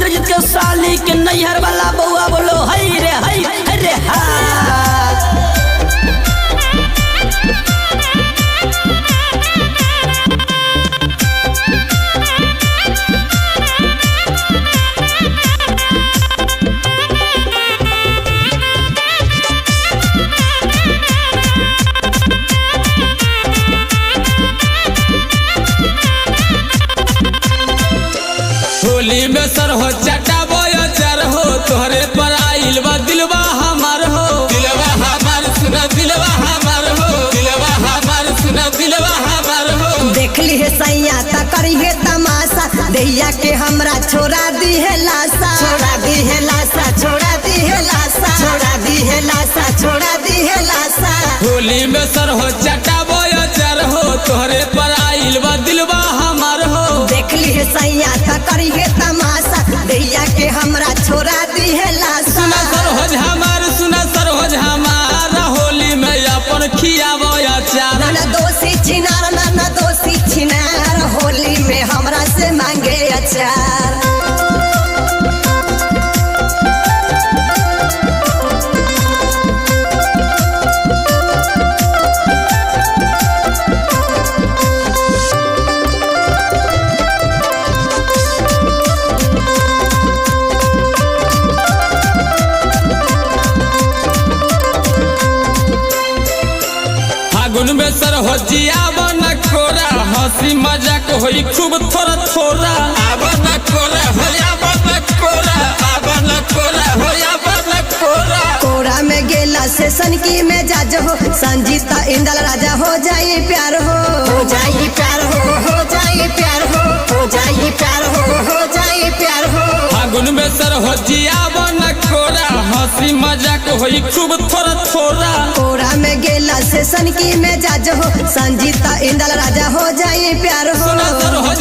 इंद्रजीत के साली के नैहर वाला बउआ बोलो हई रे हा। होली में सर हो चटाबो चर हो तोहरे पर आइल बा दिलवा हमार हो दिलवा हमार सुना दिलवा हमार हो दिलवा हमार सुना दिलवा हमार हो। देखली है सैया त करी है तमाशा दैया के हमरा छोड़ा दी है लाशा छोड़ा दी है लाशा छोड़ा दी है लाशा छोड़ा दी है लाशा छोड़ा दी है लाशा। होली में सर हो चटाबो चर हो तोहरे पर आइल बा दिलवा हमार हो। देखली है सैया त करी है तमाशा दैया के हमरा छोड़ा दी है लाशा। सुना सर हो हमार सुना सर हो हमार होली में अपन खियाबो अचार। ना दोषी छिनार ना दोषी छिनार होली में हमरा से मांगे अचार। फागुन में सर हो जियाब न कोरा हंसी मजाक होई खूब थोड़ा थोड़ा आब न कोरा होयाब न कोरा आब न कोरा होयाब न कोरा। कोरा में गेला से सनकी में जाज हो संजीता इंदल राजा हो जाई प्यार हो जाई प्यार हो जाई प्यार हो जाई प्यार हो जाई प्यार हो। फागुन में सर हो जियाब न कोरा हंसी मजाक होई खूब थोड़ा थोड़ा। कोरा में गेला से सनकी में जाज हो संजीता इंदल राजा हो जाई प्यार हो। सुना सर हो